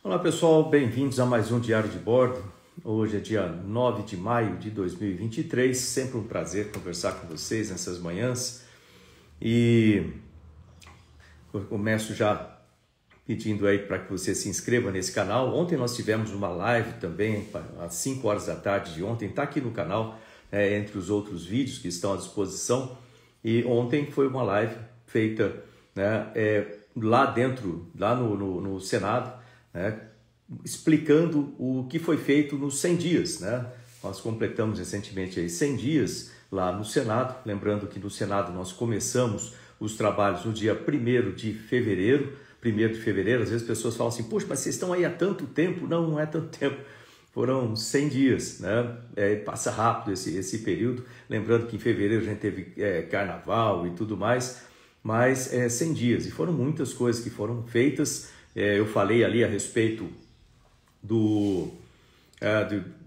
Olá pessoal, bem-vindos a mais um Diário de Bordo. Hoje é dia 9 de maio de 2023, sempre um prazer conversar com vocês nessas manhãs. E eu começo já pedindo aí para que você se inscreva nesse canal. Ontem nós tivemos uma live também, às 5 horas da tarde de ontem, está aqui no canal, entre os outros vídeos que estão à disposição. E ontem foi uma live feita, né, lá dentro, lá no Senado, né, explicando o que foi feito nos 100 dias. Né? Nós completamos recentemente aí 100 dias lá no Senado, lembrando que no Senado nós começamos os trabalhos no dia 1º de fevereiro. 1º de fevereiro, às vezes as pessoas falam assim, poxa, mas vocês estão aí há tanto tempo. Não, não é tanto tempo, foram 100 dias, né? Passa rápido esse período, lembrando que em fevereiro a gente teve carnaval e tudo mais, mas 100 dias, e foram muitas coisas que foram feitas. Eu falei ali a respeito de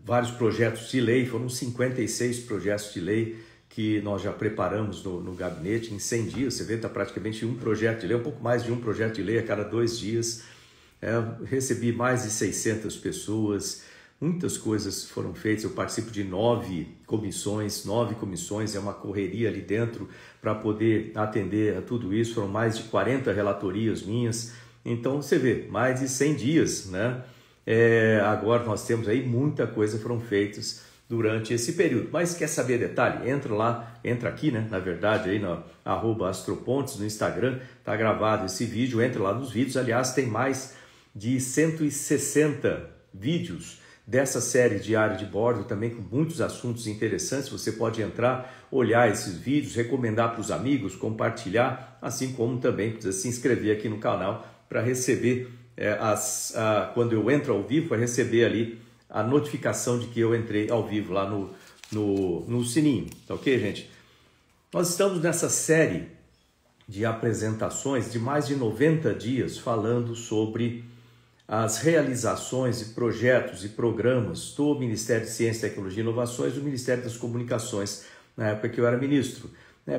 vários projetos de lei, foram 56 projetos de lei que nós já preparamos no gabinete em 100 dias. Você vê, está praticamente um projeto de lei, um pouco mais de um projeto de lei a cada 2 dias. Recebi mais de 600 pessoas, muitas coisas foram feitas. Eu participo de 9 comissões, é uma correria ali dentro para poder atender a tudo isso. Foram mais de 40 relatorias minhas. Então você vê, mais de 100 dias, né? Agora nós temos aí muita coisa foram feitas durante esse período. Mas quer saber detalhe? Entra aqui, né? Na verdade, aí no @astropontes no Instagram, tá gravado esse vídeo, entra lá nos vídeos. Aliás, tem mais de 160 vídeos dessa série Diário de Bordo, também com muitos assuntos interessantes. Você pode entrar, olhar esses vídeos, recomendar para os amigos, compartilhar, assim como também precisa se inscrever aqui no canal para receber, quando eu entro ao vivo, para receber ali a notificação de que eu entrei ao vivo lá no sininho, tá ok, gente? Nós estamos nessa série de apresentações de mais de 90 dias falando sobre as realizações e projetos e programas do Ministério de Ciência, Tecnologia e Inovações, do Ministério das Comunicações, na época que eu era ministro.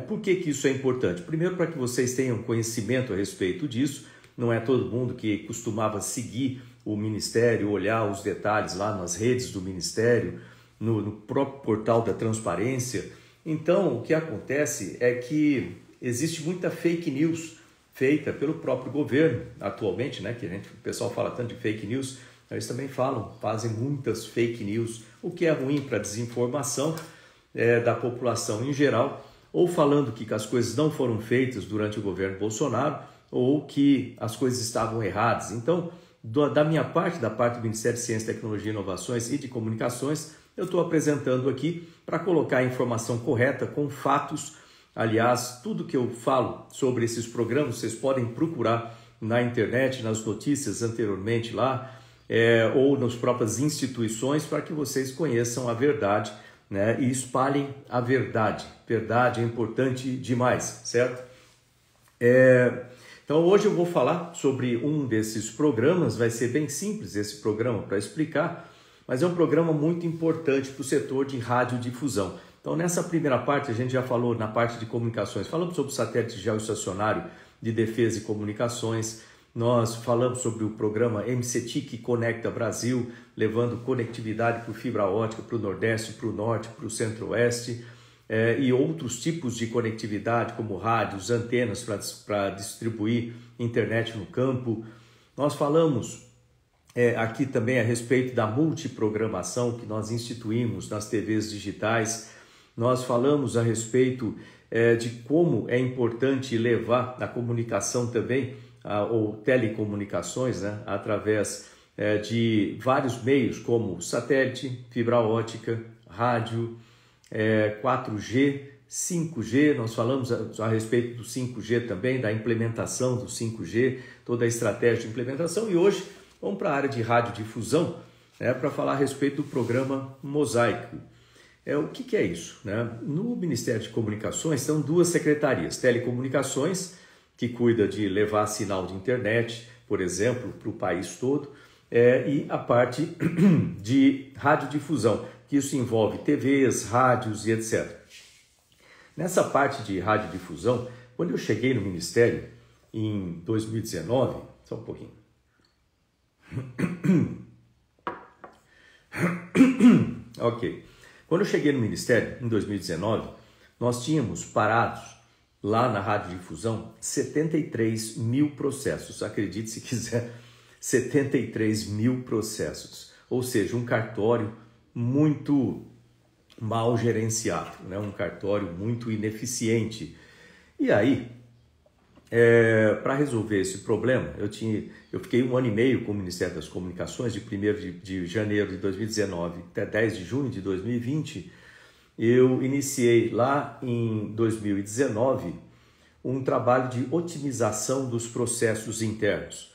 Por que isso é importante? Primeiro, para que vocês tenham conhecimento a respeito disso. Não é todo mundo que costumava seguir o Ministério, olhar os detalhes lá nas redes do Ministério, no próprio portal da transparência. Então, o que acontece é que existe muita fake news feita pelo próprio governo atualmente, né? Que o pessoal fala tanto de fake news, eles também fazem muitas fake news, o que é ruim para a desinformação da população em geral, ou falando que as coisas não foram feitas durante o governo Bolsonaro, ou que as coisas estavam erradas. Então, da minha parte, da parte do Ministério de Ciência, Tecnologia, Inovações e de Comunicações, eu estou apresentando aqui para colocar a informação correta, com fatos. Aliás, tudo que eu falo sobre esses programas, vocês podem procurar na internet, nas notícias anteriormente lá, ou nas próprias instituições, para que vocês conheçam a verdade, né, e espalhem a verdade. Verdade é importante demais, certo? Então hoje eu vou falar sobre um desses programas. Vai ser bem simples esse programa para explicar, mas é um programa muito importante para o setor de radiodifusão. Então nessa primeira parte a gente já falou na parte de comunicações, falamos sobre o satélite geoestacionário de defesa e comunicações, nós falamos sobre o programa MCTIC Conecta Brasil, levando conectividade por fibra ótica para o Nordeste, para o Norte, para o Centro-Oeste, e outros tipos de conectividade, como rádios, antenas para distribuir internet no campo. Nós falamos aqui também a respeito da multiprogramação que nós instituímos nas TVs digitais. Nós falamos a respeito de como é importante levar a comunicação também, ou telecomunicações, né, através de vários meios, como satélite, fibra ótica, rádio, 4G, 5G. Nós falamos a respeito do 5G também, da implementação do 5G, toda a estratégia de implementação. E hoje vamos para a área de radiodifusão, para falar a respeito do programa Mosaico. O que é isso? No Ministério de Comunicações são 2 secretarias, Telecomunicações que cuida de levar sinal de internet, por exemplo, para o país todo, e a parte de radiodifusão, que isso envolve TVs, rádios e etc. Nessa parte de radiodifusão, quando eu cheguei no Ministério em 2019, só um pouquinho. Ok. Quando eu cheguei no Ministério em 2019, nós tínhamos parados lá na radiodifusão 73 mil processos. Acredite se quiser, 73 mil processos. Ou seja, um cartório muito mal gerenciado, né? Um cartório muito ineficiente. E aí, para resolver esse problema, eu fiquei 1 ano e meio com o Ministério das Comunicações, de 1º de janeiro de 2019 até 10 de junho de 2020. Eu iniciei lá em 2019 um trabalho de otimização dos processos internos.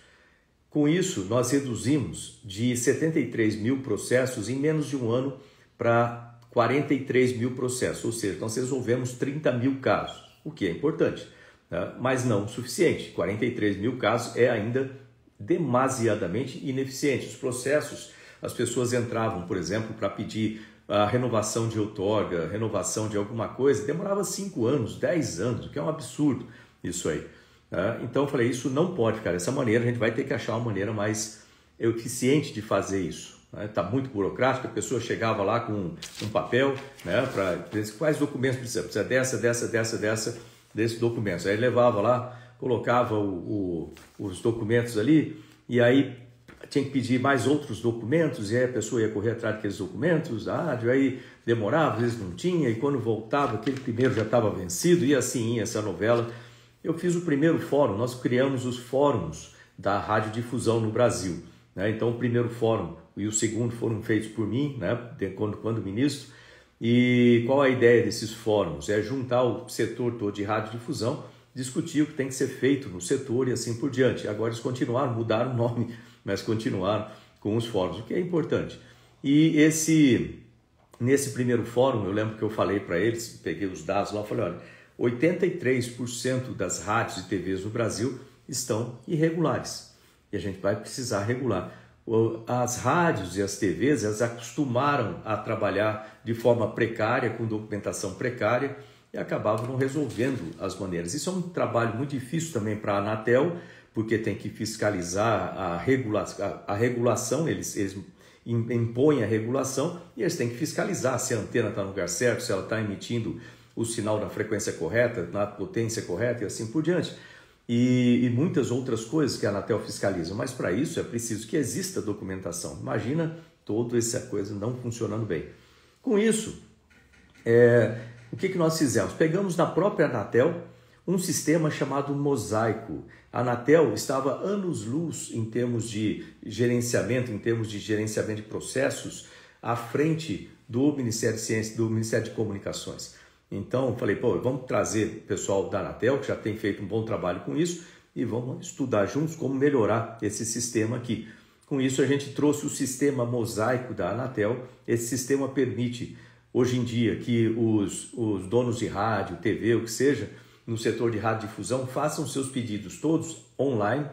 Com isso, nós reduzimos de 73 mil processos em menos de 1 ano para 43 mil processos, ou seja, nós resolvemos 30 mil casos, o que é importante, né? Mas não o suficiente. 43 mil casos é ainda demasiadamente ineficiente. Os processos, as pessoas entravam, por exemplo, para pedir a renovação de outorga, renovação de alguma coisa, demorava 5 anos, 10 anos, o que é um absurdo isso aí. Então eu falei, isso não pode ficar dessa maneira, a gente vai ter que achar uma maneira mais eficiente de fazer isso. Está muito burocrático, a pessoa chegava lá com um papel, né, para dizer quais documentos precisa desses documentos. Aí levava lá, colocava os documentos ali, e aí tinha que pedir mais outros documentos, e aí a pessoa ia correr atrás daqueles documentos, aí demorava, às vezes não tinha, e quando voltava, aquele primeiro já estava vencido, e assim ia essa novela. Eu fiz o primeiro fórum, nós criamos os fóruns da radiodifusão no Brasil, né? Então o primeiro fórum e o segundo foram feitos por mim, né, quando ministro. E qual a ideia desses fóruns? É juntar o setor todo de radiodifusão, discutir o que tem que ser feito no setor e assim por diante. Agora eles continuaram, mudaram o nome, mas continuaram com os fóruns, o que é importante. E nesse primeiro fórum, eu lembro que eu falei para eles, peguei os dados lá, falei, olha, 83% das rádios e TVs no Brasil estão irregulares e a gente vai precisar regular. As rádios e as TVs, elas acostumaram a trabalhar de forma precária, com documentação precária, e acabavam não resolvendo as maneiras. Isso é um trabalho muito difícil também para a Anatel, porque tem que fiscalizar a regulação, eles impõem a regulação e eles têm que fiscalizar se a antena está no lugar certo, se ela está emitindo o sinal na frequência correta, na potência correta e assim por diante. E muitas outras coisas que a Anatel fiscaliza, mas para isso é preciso que exista documentação. Imagina toda essa coisa não funcionando bem. Com isso, o que nós fizemos? Pegamos na própria Anatel um sistema chamado Mosaico. A Anatel estava anos-luz em termos de gerenciamento, de processos, à frente do Ministério de Ciência, do Ministério de Comunicações. Então, falei, vamos trazer o pessoal da Anatel, que já tem feito um bom trabalho com isso, e vamos estudar juntos como melhorar esse sistema aqui. Com isso, a gente trouxe o sistema Mosaico da Anatel. Esse sistema permite, hoje em dia, que os donos de rádio, TV, o que seja, no setor de radiodifusão, façam seus pedidos todos online,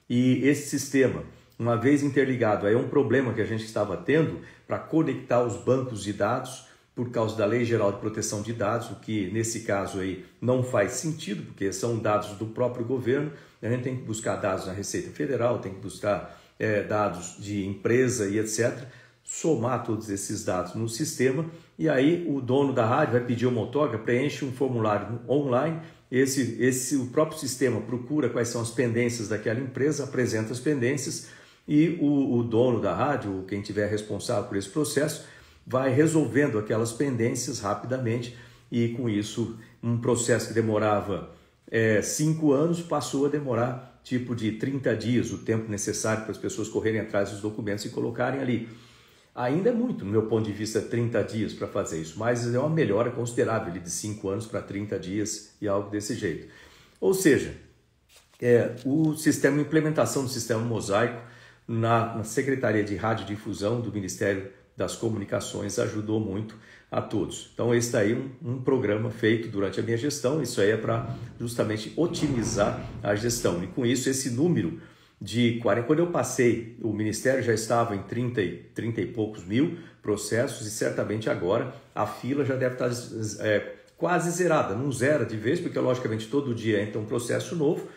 e esse sistema, uma vez interligado, aí é um problema que a gente estava tendo para conectar os bancos de dados, por causa da Lei Geral de Proteção de Dados, o que nesse caso aí não faz sentido, porque são dados do próprio governo, a gente tem que buscar dados na Receita Federal, tem que buscar dados de empresa e etc., somar todos esses dados no sistema, e aí o dono da rádio vai pedir uma outorga, preenche um formulário online, o próprio sistema procura quais são as pendências daquela empresa, apresenta as pendências, e o dono da rádio, quem tiver responsável por esse processo, vai resolvendo aquelas pendências rapidamente, e com isso um processo que demorava 5 anos passou a demorar tipo de 30 dias, o tempo necessário para as pessoas correrem atrás dos documentos e colocarem ali. Ainda é muito, no meu ponto de vista, 30 dias para fazer isso, mas é uma melhora considerável de 5 anos para 30 dias e algo desse jeito. Ou seja, a implementação do sistema Mosaico na Secretaria de Radiodifusão do Ministério das comunicações ajudou muito a todos. Então esse daí é um programa feito durante a minha gestão, isso aí é para justamente otimizar a gestão. E com isso esse número de 40, quando eu passei, o Ministério já estava em 30 e poucos mil processos e certamente agora a fila já deve estar quase zerada, não zera de vez, porque logicamente todo dia entra um processo novo,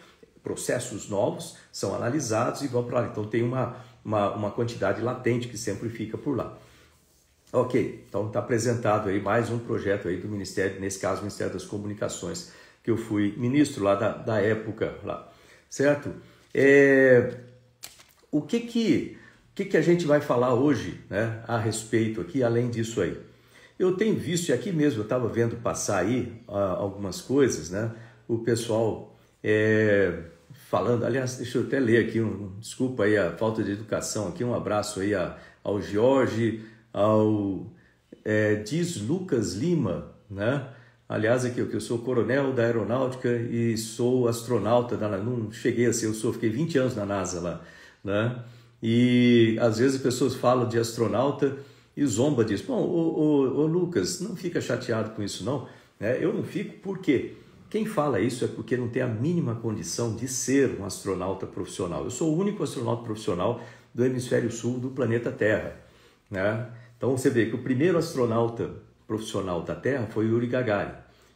processos novos são analisados e vão para lá. Então tem uma quantidade latente que sempre fica por lá. Ok, então está apresentado aí mais um projeto aí do Ministério, nesse caso o Ministério das Comunicações, que eu fui ministro lá da época, lá, certo? O que a gente vai falar hoje, né, a respeito aqui, além disso aí? Eu tenho visto, e aqui mesmo eu estava vendo passar aí algumas coisas, né? O pessoal falando, aliás, deixa eu até ler aqui, desculpa aí a falta de educação aqui, um abraço aí ao Jorge, diz Lucas Lima, né? Aliás, aqui eu sou coronel da aeronáutica e sou astronauta, não cheguei a ser, fiquei 20 anos na NASA lá, né? E às vezes as pessoas falam de astronauta e zomba disso. Bom, ô Lucas, não fica chateado com isso não, né? Eu não fico porque quem fala isso é porque não tem a mínima condição de ser um astronauta profissional. Eu sou o único astronauta profissional do hemisfério sul do planeta Terra, né? Então você vê que o primeiro astronauta profissional da Terra foi Yuri Gagarin.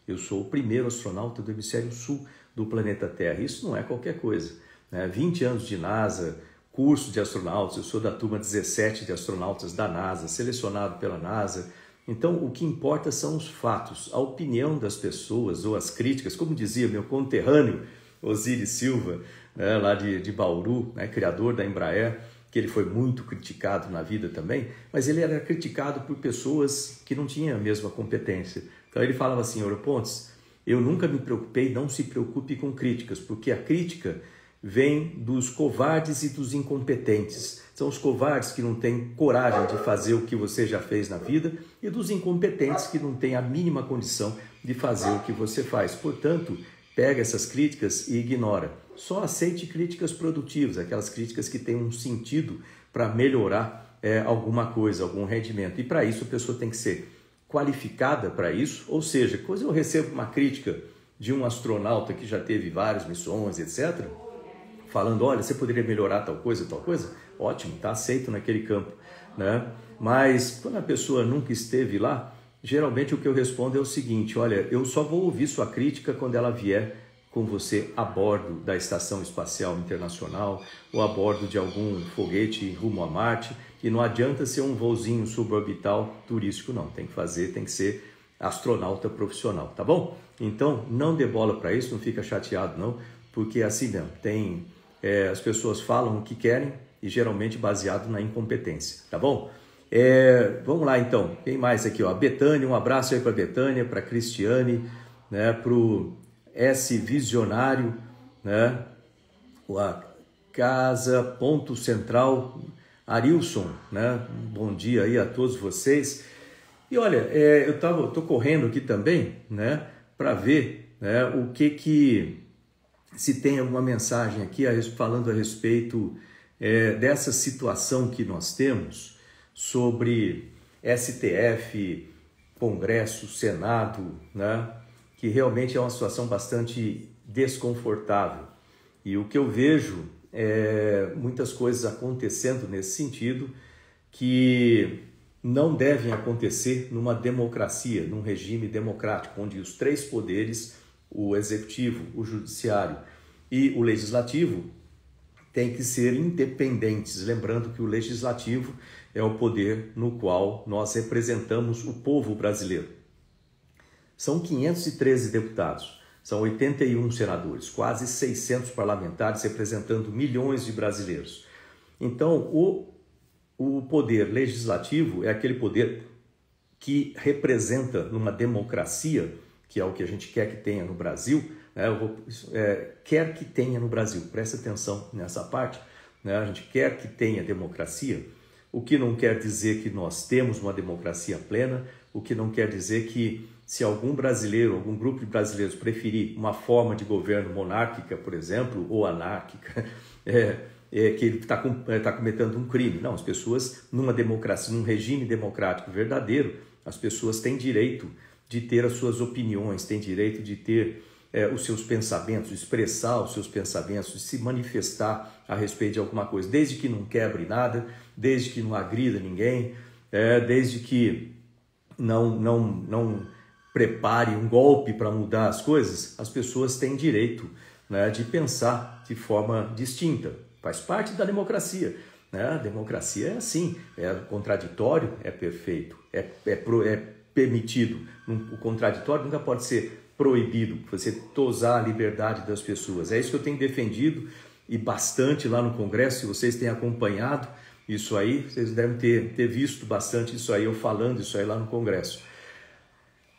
Eu sou o primeiro astronauta do hemisfério sul do planeta Terra. Isso não é qualquer coisa, né? 20 anos de NASA, curso de astronautas, eu sou da turma 17 de astronautas da NASA, selecionado pela NASA. Então, o que importa são os fatos, a opinião das pessoas ou as críticas, como dizia meu conterrâneo Osiris Silva, né, lá de Bauru, né, criador da Embraer, que ele foi muito criticado na vida também, mas ele era criticado por pessoas que não tinham a mesma competência. Então ele falava assim, Ouro Pontes, eu nunca me preocupei, não se preocupe com críticas, porque a crítica vem dos covardes e dos incompetentes. São os covardes que não têm coragem de fazer o que você já fez na vida e dos incompetentes que não têm a mínima condição de fazer o que você faz. Portanto, pega essas críticas e ignora. Só aceite críticas produtivas, aquelas críticas que têm um sentido para melhorar alguma coisa, algum rendimento. E para isso a pessoa tem que ser qualificada para isso, ou seja, quando eu recebo uma crítica de um astronauta que já teve várias missões, etc., falando, olha, você poderia melhorar tal coisa, ótimo, está aceito naquele campo, né? Mas quando a pessoa nunca esteve lá, geralmente o que eu respondo é o seguinte, olha, eu só vou ouvir sua crítica quando ela vier com você a bordo da Estação Espacial Internacional ou a bordo de algum foguete rumo a Marte, e não adianta ser um voozinho suborbital turístico, não, tem que ser astronauta profissional, tá bom? Então, não dê bola para isso, não fica chateado não, porque assim mesmo, as pessoas falam o que querem e geralmente baseado na incompetência, tá bom? Vamos lá então, quem mais aqui? A Betânia, um abraço aí para a Betânia, para a Cristiane, né, para o S Visionário, né, a Casa Ponto Central, Arilson, né, bom dia aí a todos vocês. E olha, eu tô correndo aqui também, né, para ver, né, o que se tem alguma mensagem aqui falando a respeito dessa situação que nós temos sobre STF, Congresso, Senado, né? Que realmente é uma situação bastante desconfortável. E o que eu vejo é muitas coisas acontecendo nesse sentido que não devem acontecer numa democracia, num regime democrático, onde os três poderes, o executivo, o judiciário e o legislativo, têm que ser independentes. Lembrando que o legislativo é o poder no qual nós representamos o povo brasileiro. São 513 deputados, são 81 senadores, quase 600 parlamentares representando milhões de brasileiros. Então, o poder legislativo é aquele poder que representa numa democracia, que é o que a gente quer que tenha no Brasil, né? Quer que tenha no Brasil, presta atenção nessa parte, né? A gente quer que tenha democracia, o que não quer dizer que nós temos uma democracia plena, o que não quer dizer que se algum brasileiro, algum grupo de brasileiros preferir uma forma de governo monárquica, por exemplo, ou anárquica, que ele está cometendo um crime. Não, as pessoas, numa democracia, num regime democrático verdadeiro, as pessoas têm direito de ter as suas opiniões, têm direito de ter os seus pensamentos, expressar os seus pensamentos, se manifestar a respeito de alguma coisa, desde que não quebre nada, desde que não agrida ninguém, desde que não prepare um golpe para mudar as coisas. As pessoas têm direito, né, de pensar de forma distinta. Faz parte da democracia. Né? A democracia é assim, é contraditório, é perfeito, é permitido. O contraditório nunca pode ser proibido, você tosar a liberdade das pessoas. É isso que eu tenho defendido e bastante lá no Congresso. Se vocês têm acompanhado isso aí, vocês devem ter visto bastante isso aí, eu falando isso aí lá no Congresso.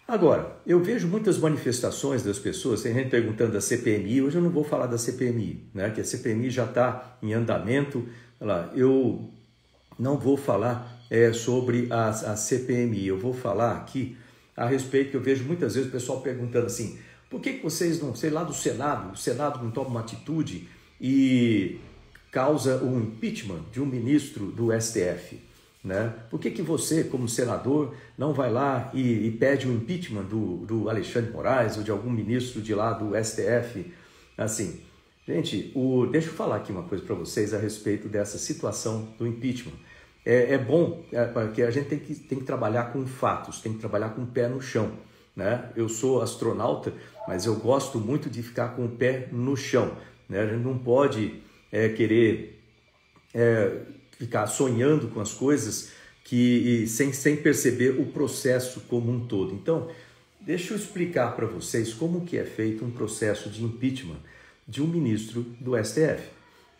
Agora, eu vejo muitas manifestações das pessoas, tem gente perguntando da CPMI. Hoje eu não vou falar da CPMI, né? Que a CPMI já está em andamento. Eu não vou falar sobre a CPMI, eu vou falar aqui a respeito, que eu vejo muitas vezes o pessoal perguntando assim, por que vocês não, sei lá, do Senado, o Senado não toma uma atitude e causa o impeachment de um ministro do STF? Né? Por que você, como senador, não vai lá e pede o impeachment do Alexandre Moraes ou de algum ministro de lá do STF? Assim, gente, deixa eu falar aqui uma coisa para vocês a respeito dessa situação do impeachment. É bom, porque a gente tem que trabalhar com fatos, tem que trabalhar com o pé no chão. Né? Eu sou astronauta, mas eu gosto muito de ficar com o pé no chão. Né? A gente não pode querer ficar sonhando com as coisas sem perceber o processo como um todo. Então, deixa eu explicar para vocês como que é feito um processo de impeachment de um ministro do STF,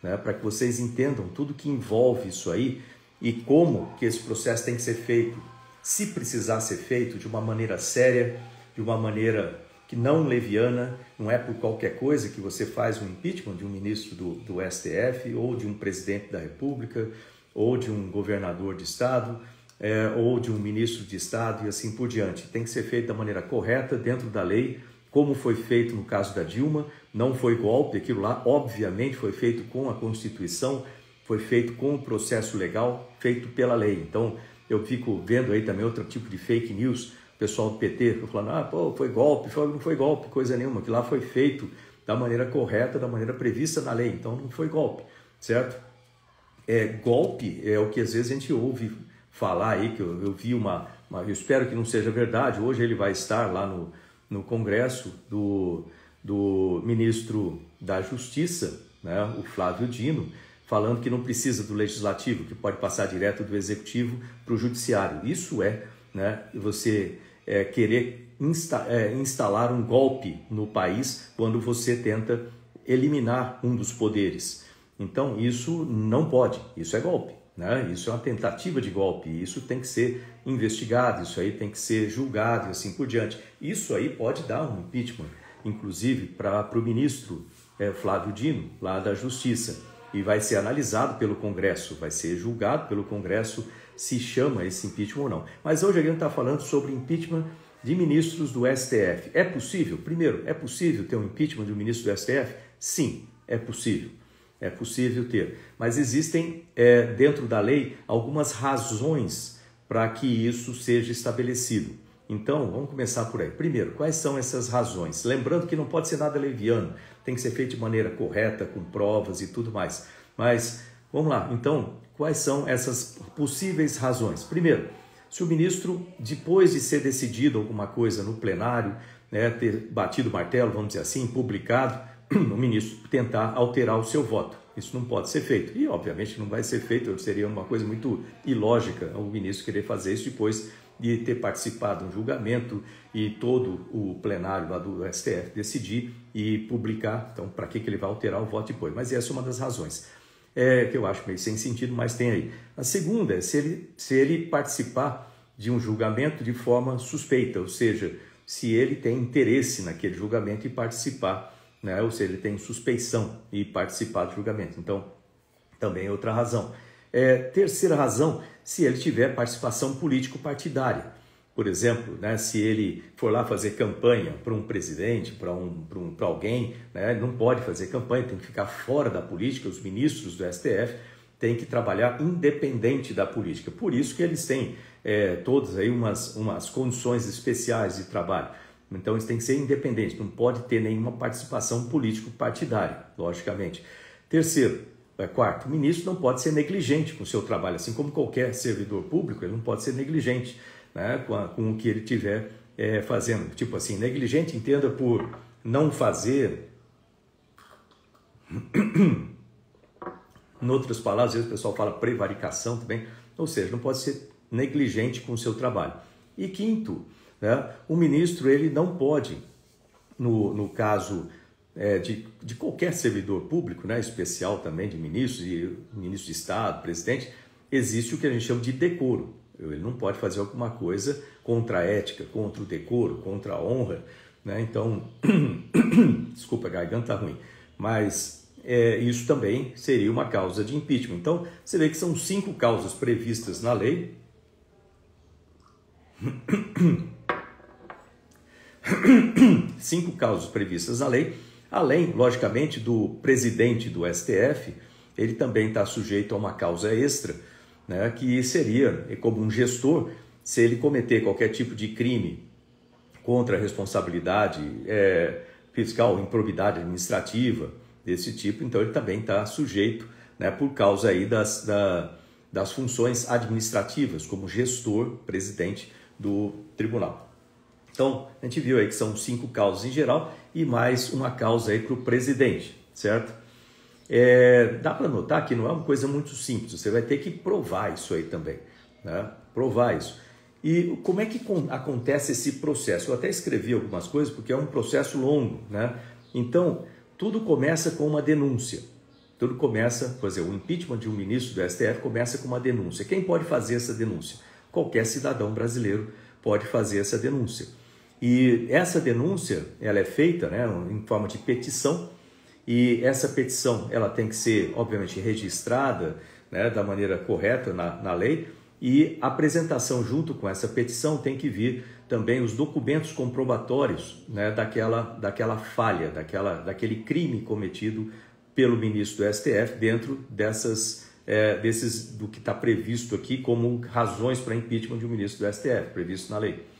né? Para que vocês entendam tudo que envolve isso aí e como que esse processo tem que ser feito, se precisar ser feito de uma maneira séria, de uma maneira que não leviana. Não é por qualquer coisa que você faz um impeachment de um ministro do STF, ou de um presidente da República, ou de um governador de estado, ou de um ministro de estado e assim por diante. Tem que ser feito da maneira correta, dentro da lei, como foi feito no caso da Dilma. Não foi golpe, aquilo lá obviamente foi feito com a Constituição, foi feito com o processo legal, feito pela lei. Então eu fico vendo aí também outro tipo de fake news, o pessoal do PT falando, foi golpe, não foi golpe, coisa nenhuma, que lá foi feito da maneira correta, da maneira prevista na lei, então não foi golpe, certo? Golpe é o que às vezes a gente ouve falar aí, que eu vi eu espero que não seja verdade. Hoje ele vai estar lá no Congresso do ministro da Justiça, né, o Flávio Dino, falando que não precisa do Legislativo, que pode passar direto do Executivo para o Judiciário. Isso né, você querer instalar um golpe no país quando você tenta eliminar um dos poderes. Então isso não pode, isso é golpe, né? Isso é uma tentativa de golpe, isso tem que ser investigado, isso aí tem que ser julgado e assim por diante. Isso aí pode dar um impeachment, inclusive para o ministro Flávio Dino, lá da Justiça, e vai ser analisado pelo Congresso, vai ser julgado pelo Congresso se chama esse impeachment ou não. Mas hoje a gente está falando sobre impeachment de ministros do STF. É possível? Primeiro, é possível ter um impeachment de um ministro do STF? Sim, é possível. É possível ter. Mas existem, dentro da lei, algumas razões para que isso seja estabelecido. Então, vamos começar por aí. Primeiro, quais são essas razões? Lembrando que não pode ser nada leviano, tem que ser feito de maneira correta, com provas e tudo mais. Mas, vamos lá. Então, quais são essas possíveis razões? Primeiro, se o ministro, depois de ser decidido alguma coisa no plenário, né, ter batido o martelo, vamos dizer assim, publicado, o ministro tentar alterar o seu voto. Isso não pode ser feito. E, obviamente, não vai ser feito. Seria uma coisa muito ilógica o ministro querer fazer isso depois de ter participado de um julgamento e todo o plenário lá do STF decidir e publicar. Então, para que ele vai alterar o voto depois? Mas essa é uma das razões. Que eu acho meio sem sentido, mas tem aí. A segunda é se ele participar de um julgamento de forma suspeita, ou seja, se ele tem interesse naquele julgamento e participar, né? Ou seja, ele tem suspeição e participar do julgamento. Então, também é outra razão. Terceira razão, se ele tiver participação político-partidária. por exemplo, né, se ele for lá fazer campanha para um presidente, para alguém, né, ele não pode fazer campanha, tem que ficar fora da política. Os ministros do STF têm que trabalhar independente da política. Por isso que eles têm todas aí umas condições especiais de trabalho. Então eles têm que ser independentes, não pode ter nenhuma participação político-partidária, logicamente. Quarto, o ministro não pode ser negligente com o seu trabalho, assim como qualquer servidor público, ele não pode ser negligente, né, com o que ele estiver fazendo. Tipo assim, negligente, entenda por não fazer. Em outras palavras, às vezes o pessoal fala prevaricação também, ou seja, não pode ser negligente com o seu trabalho. E quinto, né, o ministro ele não pode, no caso de qualquer servidor público, né, especial também de ministros, e ministro de Estado, presidente, existe o que a gente chama de decoro. Ele não pode fazer alguma coisa contra a ética, contra o decoro, contra a honra, né? Então, desculpa, a garganta ruim, mas isso também seria uma causa de impeachment. Então, você vê que são 5 causas previstas na lei. 5 causas previstas na lei, além, logicamente, do presidente do STF, ele também está sujeito a uma causa extra, né, que seria como um gestor, se ele cometer qualquer tipo de crime contra a responsabilidade fiscal, improbidade administrativa, desse tipo, então ele também está sujeito, né, por causa aí das funções administrativas, como gestor, presidente do tribunal. Então, a gente viu aí que são 5 causas em geral e mais uma causa aí para o presidente, certo? Dá para notar que não é uma coisa muito simples, você vai ter que provar isso aí também, né? Provar isso. E como é que acontece esse processo? Eu até escrevi algumas coisas porque é um processo longo, né? Então, tudo começa com uma denúncia. Tudo começa, por exemplo, o impeachment de um ministro do STF começa com uma denúncia. Quem pode fazer essa denúncia? Qualquer cidadão brasileiro pode fazer essa denúncia. E essa denúncia, ela é feita, né, em forma de petição, e essa petição ela tem que ser, obviamente, registrada, né, da maneira correta na lei, e a apresentação junto com essa petição tem que vir também os documentos comprobatórios, né, daquela falha, daquele crime cometido pelo ministro do STF dentro do que está previsto aqui como razões para impeachment de um ministro do STF, previsto na lei.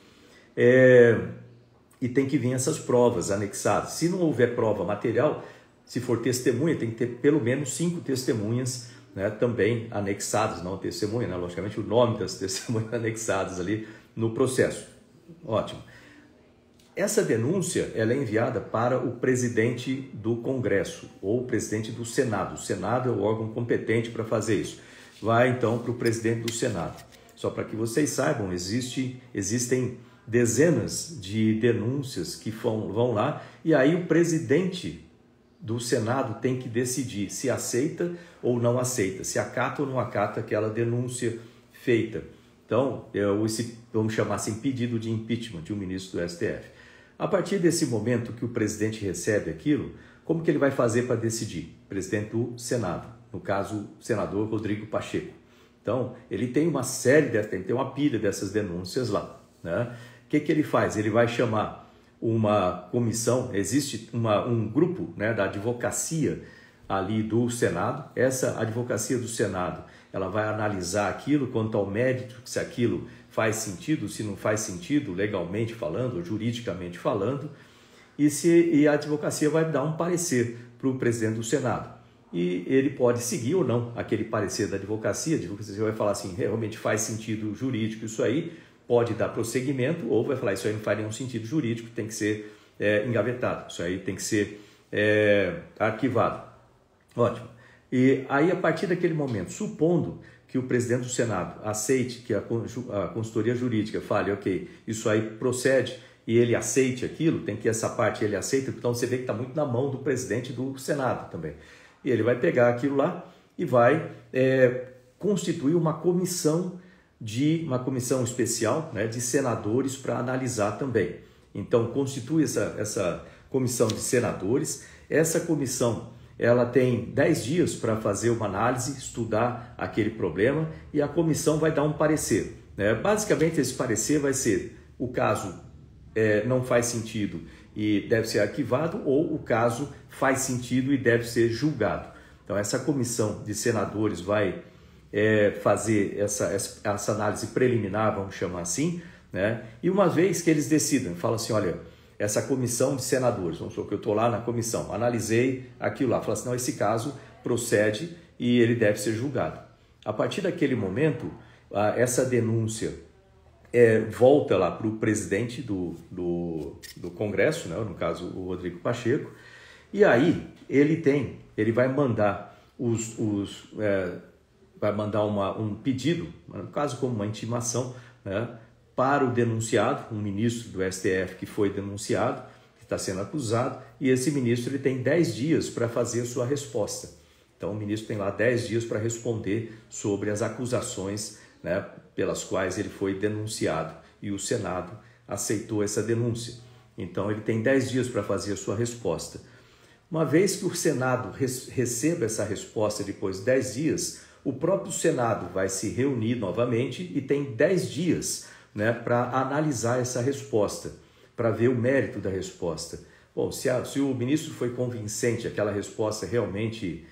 E tem que vir essas provas anexadas. Se não houver prova material, se for testemunha, tem que ter pelo menos 5 testemunhas, né, também anexadas, não testemunha, né, logicamente o nome das testemunhas anexadas ali no processo. Ótimo. Essa denúncia ela é enviada para o presidente do Congresso ou o presidente do Senado. O Senado é o órgão competente para fazer isso. Vai então para o presidente do Senado. Só para que vocês saibam, existem dezenas de denúncias que vão lá e aí o presidente do Senado tem que decidir se aceita ou não aceita, se acata ou não acata aquela denúncia feita. Então, vamos chamar assim, pedido de impeachment de um ministro do STF. A partir desse momento que o presidente recebe aquilo, como que ele vai fazer para decidir? Presidente do Senado, no caso, o senador Rodrigo Pacheco. Então, ele tem uma tem uma pilha dessas denúncias lá, né? O que ele faz? Ele vai chamar uma comissão, existe um grupo, né, da advocacia ali do Senado. Essa advocacia do Senado, ela vai analisar aquilo quanto ao mérito, se aquilo faz sentido, se não faz sentido, legalmente falando, ou juridicamente falando, e a advocacia vai dar um parecer para o presidente do Senado. E ele pode seguir ou não aquele parecer da advocacia. A advocacia vai falar assim, realmente faz sentido jurídico isso aí, pode dar prosseguimento, ou vai falar isso aí não faz nenhum sentido jurídico, tem que ser engavetado, isso aí tem que ser arquivado. Ótimo. E aí, a partir daquele momento, supondo que o presidente do Senado aceite, que a consultoria jurídica fale, ok, isso aí procede, e ele aceite aquilo, tem que essa parte ele aceita, então você vê que está muito na mão do presidente do Senado também. E ele vai pegar aquilo lá e vai constituir uma comissão especial, né, de senadores para analisar também. Então, constitui essa comissão de senadores. Essa comissão ela tem 10 dias para fazer uma análise, estudar aquele problema, e a comissão vai dar um parecer. né? Basicamente, esse parecer vai ser o caso não faz sentido e deve ser arquivado, ou o caso faz sentido e deve ser julgado. Então, essa comissão de senadores vai fazer essa análise preliminar, vamos chamar assim, né? E uma vez que eles decidam, falam assim, olha, essa comissão de senadores, vamos supor que eu estou lá na comissão, analisei aquilo lá, falo assim, não, esse caso procede e ele deve ser julgado. A partir daquele momento, essa denúncia volta lá para o presidente do Congresso, né? No caso o Rodrigo Pacheco, e aí ele vai mandar um pedido, no caso como uma intimação, né? Para o denunciado, um ministro do STF que foi denunciado, que está sendo acusado, e esse ministro ele tem 10 dias para fazer a sua resposta. Então o ministro tem lá 10 dias para responder sobre as acusações, né, pelas quais ele foi denunciado, e o Senado aceitou essa denúncia. Então ele tem 10 dias para fazer a sua resposta. Uma vez que o Senado receba essa resposta depois de 10 dias, o próprio Senado vai se reunir novamente e tem 10 dias, né, para analisar essa resposta, para ver o mérito da resposta. Bom, se o ministro foi convincente, aquela resposta realmente,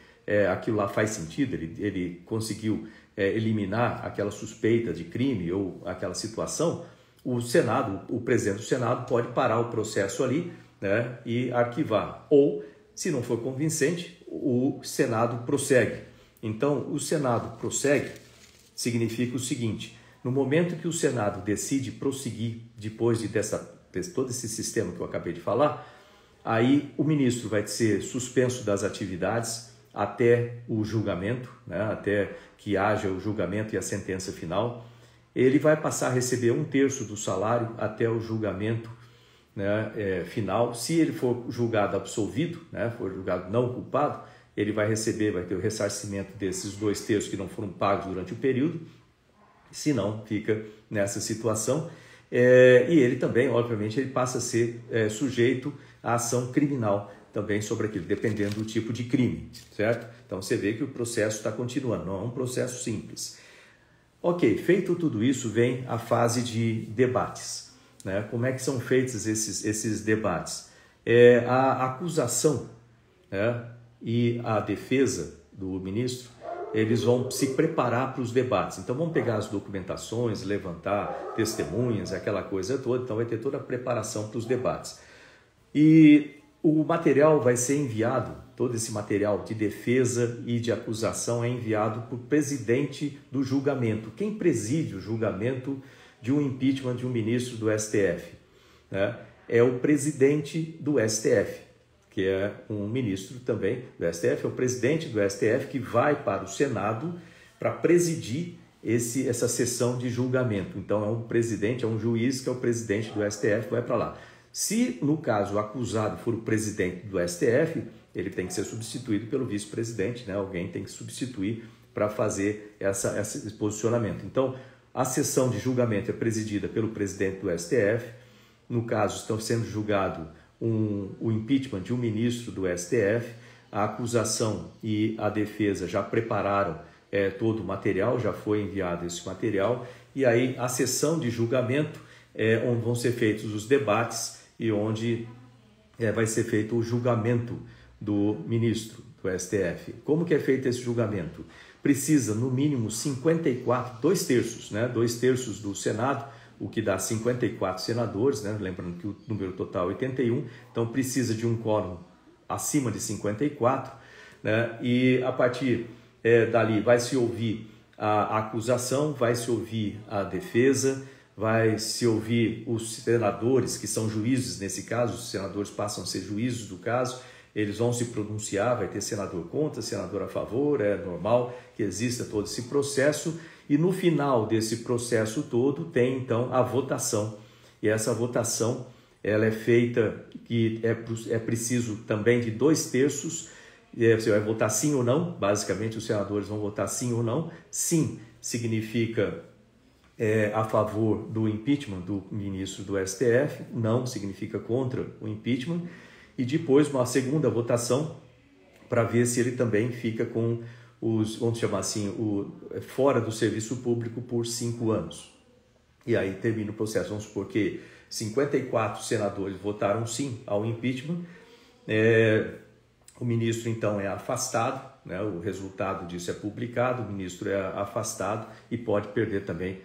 aquilo lá faz sentido, ele conseguiu eliminar aquela suspeita de crime ou aquela situação, o Senado, o presidente do Senado pode parar o processo ali, né, e arquivar. Ou, se não for convincente, o Senado prossegue. Então, o Senado prossegue significa o seguinte: no momento que o Senado decide prosseguir depois de todo esse sistema que eu acabei de falar, aí o ministro vai ser suspenso das atividades até o julgamento, né? Até que haja o julgamento e a sentença final. Ele vai passar a receber 1/3 do salário até o julgamento, né, final. Se ele for julgado absolvido, né, for julgado não culpado, ele vai ter o ressarcimento desses 2/3 que não foram pagos durante o período. Se não, fica nessa situação. E ele também, obviamente, ele passa a ser sujeito à ação criminal também sobre aquilo, dependendo do tipo de crime, certo? Então você vê que o processo está continuando, não é um processo simples. Ok, feito tudo isso, vem a fase de debates, né? Como é que são feitos esses debates? A acusação, né, e a defesa do ministro, eles vão se preparar para os debates. Então vão pegar as documentações, levantar testemunhas, aquela coisa toda. Então vai ter toda a preparação para os debates. E o material vai ser enviado, todo esse material de defesa e de acusação é enviado para o presidente do julgamento. Quem preside o julgamento de um impeachment de um ministro do STF, né? É o presidente do STF, que é um ministro também do STF, é o presidente do STF que vai para o Senado para presidir essa sessão de julgamento. Então é um presidente, é um juiz que é o presidente do STF, vai para lá. Se, no caso, o acusado for o presidente do STF, ele tem que ser substituído pelo vice-presidente, né? Alguém tem que substituir para fazer esse posicionamento. Então, a sessão de julgamento é presidida pelo presidente do STF. No caso, estão sendo julgado o impeachment de um ministro do STF. A acusação e a defesa já prepararam todo o material, já foi enviado esse material. E aí, a sessão de julgamento onde vão ser feitos os debates e onde vai ser feito o julgamento do ministro do STF. Como que é feito esse julgamento? Precisa, no mínimo, 2/3, né? 2/3 do Senado, o que dá 54 senadores, né? Lembrando que o número total é 81, então precisa de um quórum acima de 54, né? E a partir dali vai se ouvir a acusação, vai se ouvir a defesa, vai se ouvir os senadores, que são juízes nesse caso, os senadores passam a ser juízes do caso, eles vão se pronunciar, vai ter senador contra, senador a favor, é normal que exista todo esse processo, e no final desse processo todo tem então a votação, e essa votação ela é feita, que é preciso também de 2/3, você vai votar sim ou não, basicamente os senadores vão votar sim ou não. Sim significa a favor do impeachment do ministro do STF, não significa contra o impeachment, e depois uma segunda votação para ver se ele também fica com vamos chamar assim, fora do serviço público por 5 anos. e aí termina o processo. Vamos supor que 54 senadores votaram sim ao impeachment, o ministro então é afastado, né? O resultado disso é publicado, o ministro é afastado e pode perder também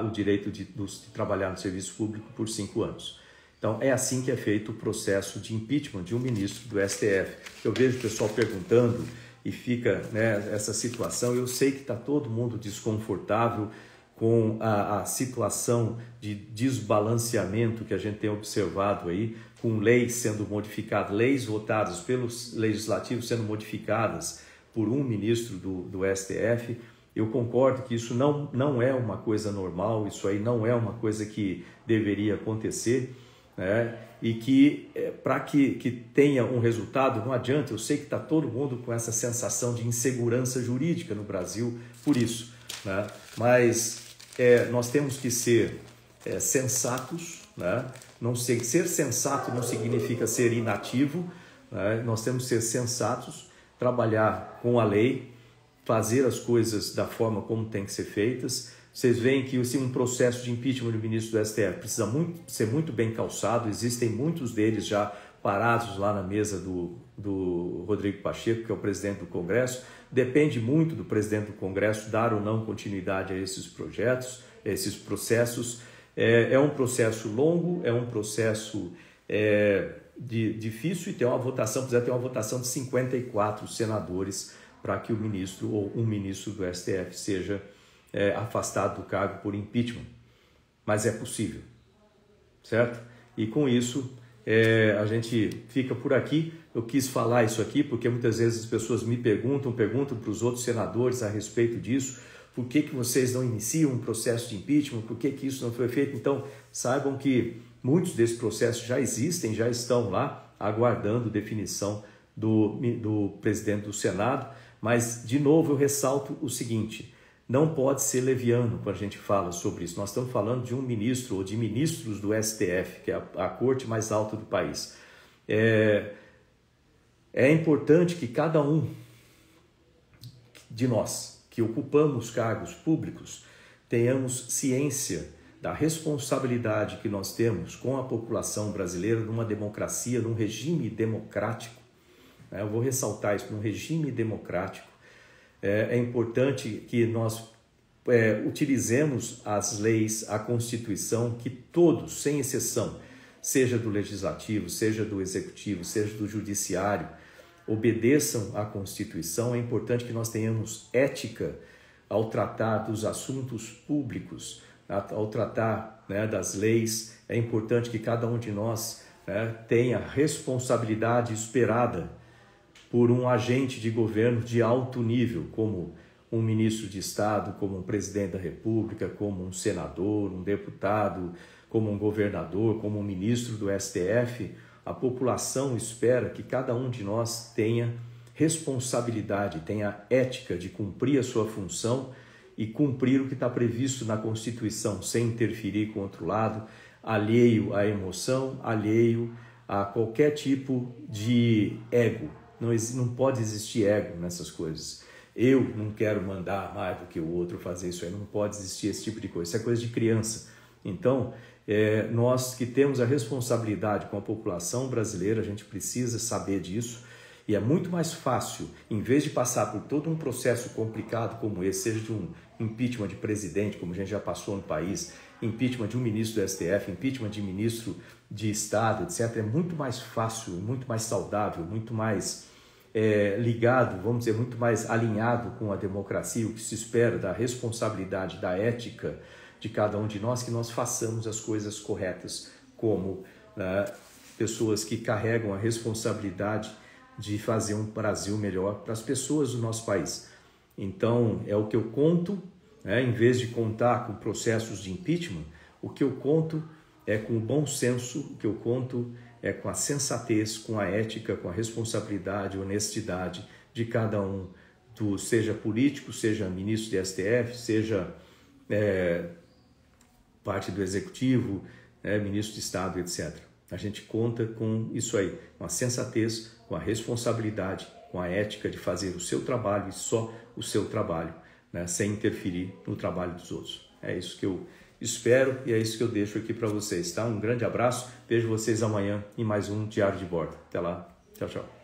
o direito de trabalhar no serviço público por 5 anos. Então é assim que é feito o processo de impeachment de um ministro do STF. Eu vejo o pessoal perguntando e fica, né, essa situação. Eu sei que está todo mundo desconfortável com a situação de desbalanceamento que a gente tem observado aí, com leis sendo modificadas, leis votadas pelos legislativos sendo modificadas por um ministro do STF. Eu concordo que isso não é uma coisa normal, isso aí não é uma coisa que deveria acontecer, né? E que para que tenha um resultado, não adianta. Eu sei que está todo mundo com essa sensação de insegurança jurídica no Brasil por isso, né? Mas nós temos que ser sensatos, né? Ser sensato não significa ser inativo, né? Nós temos que ser sensatos, trabalhar com a lei, fazer as coisas da forma como tem que ser feitas. Vocês veem que um processo de impeachment do ministro do STF precisa ser muito bem calçado. Existem muitos deles já parados lá na mesa do Rodrigo Pacheco, que é o presidente do Congresso. Depende muito do presidente do Congresso dar ou não continuidade a esses projetos, a esses processos. É um processo longo, é um processo difícil, e precisa ter uma votação de 54 senadores para que o ministro ou um ministro do STF seja afastado do cargo por impeachment. Mas é possível, certo? E com isso a gente fica por aqui. Eu quis falar isso aqui porque muitas vezes as pessoas me perguntam para os outros senadores a respeito disso. Por que vocês não iniciam um processo de impeachment? Por que isso não foi feito? Então, saibam que muitos desses processos já existem, já estão lá, aguardando definição do presidente do Senado. Mas, de novo, eu ressalto o seguinte: não pode ser leviano quando a gente fala sobre isso. Nós estamos falando de um ministro ou de ministros do STF, que é a corte mais alta do país. É importante que cada um de nós que ocupamos cargos públicos tenhamos ciência da responsabilidade que nós temos com a população brasileira numa democracia, num regime democrático. Eu vou ressaltar isso, num regime democrático. É importante que nós utilizemos as leis, a Constituição, que todos, sem exceção, seja do Legislativo, seja do Executivo, seja do Judiciário, obedeçam à Constituição. É importante que nós tenhamos ética ao tratar dos assuntos públicos, ao tratar, né, das leis. É importante que cada um de nós, né, tenha responsabilidade esperada por um agente de governo de alto nível, como um ministro de Estado, como um presidente da República, como um senador, um deputado, como um governador, como um ministro do STF. A população espera que cada um de nós tenha responsabilidade, tenha ética de cumprir a sua função e cumprir o que está previsto na Constituição, sem interferir com o outro lado, alheio à emoção, alheio a qualquer tipo de ego. Não pode existir ego nessas coisas. Eu não quero mandar mais do que o outro fazer isso aí. Não pode existir esse tipo de coisa. Isso é coisa de criança. Então, nós que temos a responsabilidade com a população brasileira, a gente precisa saber disso. E é muito mais fácil, em vez de passar por todo um processo complicado como esse, seja de um impeachment de presidente, como a gente já passou no país, impeachment de um ministro do STF, impeachment de ministro de Estado, etc. É muito mais fácil, muito mais saudável, muito mais ligado, vamos dizer, muito mais alinhado com a democracia, o que se espera da responsabilidade, da ética de cada um de nós, que nós façamos as coisas corretas como pessoas que carregam a responsabilidade de fazer um Brasil melhor para as pessoas do nosso país. Então, é o que eu conto, em vez de contar com processos de impeachment, o que eu conto é com o bom senso, o que eu conto é com a sensatez, com a ética, com a responsabilidade, honestidade de cada um, seja político, seja ministro de STF, seja parte do Executivo, ministro de Estado, etc. A gente conta com isso aí, com a sensatez, com a responsabilidade, com a ética de fazer o seu trabalho e só o seu trabalho, sem interferir no trabalho dos outros. É isso que eu Espero e é isso que eu deixo aqui para vocês, tá? Um grande abraço, vejo vocês amanhã em mais um Diário de Bordo. Até lá, tchau, tchau.